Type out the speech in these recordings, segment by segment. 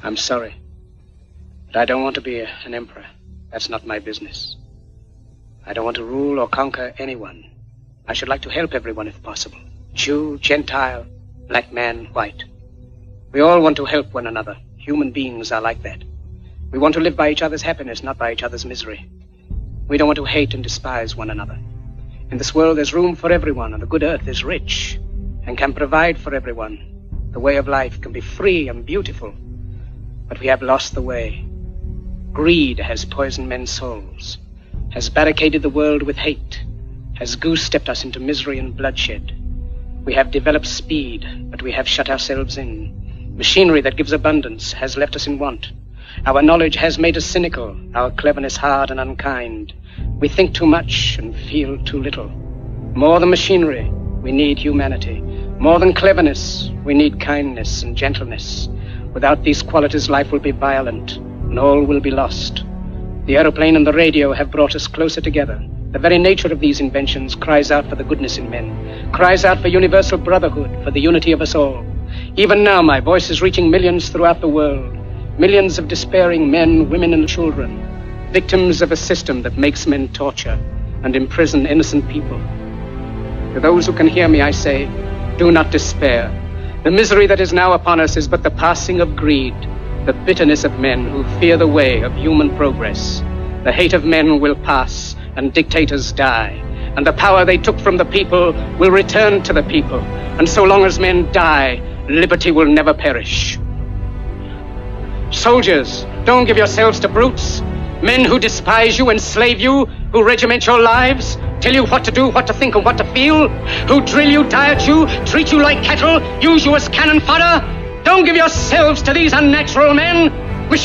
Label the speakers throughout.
Speaker 1: I'm sorry, but I don't want to be an emperor. That's not my business. I don't want to rule or conquer anyone. I should like to help everyone if possible. Jew, Gentile, black man, white. We all want to help one another. Human beings are like that. We want to live by each other's happiness, not by each other's misery. We don't want to hate and despise one another. In this world, there's room for everyone, and the good earth is rich and can provide for everyone. The way of life can be free and beautiful, but we have lost the way. Greed has poisoned men's souls, has barricaded the world with hate, has goose-stepped us into misery and bloodshed. We have developed speed, but we have shut ourselves in. Machinery that gives abundance has left us in want. Our knowledge has made us cynical, our cleverness hard and unkind. We think too much and feel too little. More than machinery, we need humanity. More than cleverness, we need kindness and gentleness. Without these qualities, life will be violent, and all will be lost. The aeroplane and the radio have brought us closer together. The very nature of these inventions cries out for the goodness in men, cries out for universal brotherhood, for the unity of us all. Even now, my voice is reaching millions throughout the world, millions of despairing men, women, and children, victims of a system that makes men torture and imprison innocent people. To those who can hear me, I say, do not despair. The misery that is now upon us is but the passing of greed, the bitterness of men who fear the way of human progress. The hate of men will pass, and dictators die, and the power they took from the people will return to the people. And so long as men die, liberty will never perish. Soldiers, don't give yourselves to brutes, men who despise you, enslave you, who regiment your lives, tell you what to do, what to think, and what to feel, who drill you, diet you, treat you like cattle, use you as cannon fodder. Don't give yourselves to these unnatural men with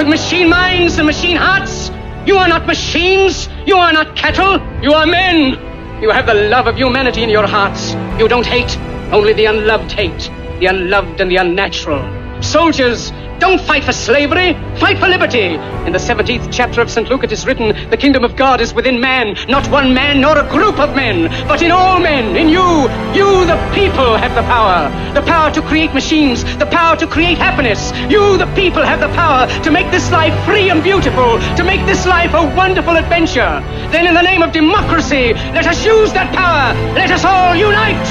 Speaker 1: machine minds and machine hearts. You are not machines, you are not cattle, you are men. You have the love of humanity in your hearts. You don't hate, only the unloved hate, the unloved and the unnatural. Soldiers, don't fight for slavery, fight for liberty. In the 17th chapter of St. Luke it is written, the kingdom of God is within man, not one man nor a group of men, but in all men, in you. You, the people, have the power to create machines, the power to create happiness. You, the people, have the power to make this life free and beautiful, to make this life a wonderful adventure. Then in the name of democracy, let us use that power. Let us all unite.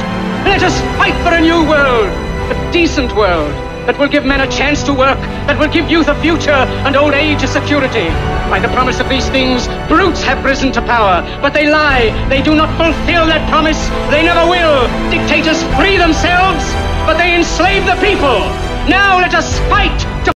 Speaker 1: Let us fight for a new world, a decent world, that will give men a chance to work, that will give youth a future and old age a security. By the promise of these things, brutes have risen to power, but they lie. They do not fulfill that promise. They never will. Dictators free themselves, but they enslave the people. Now let us fight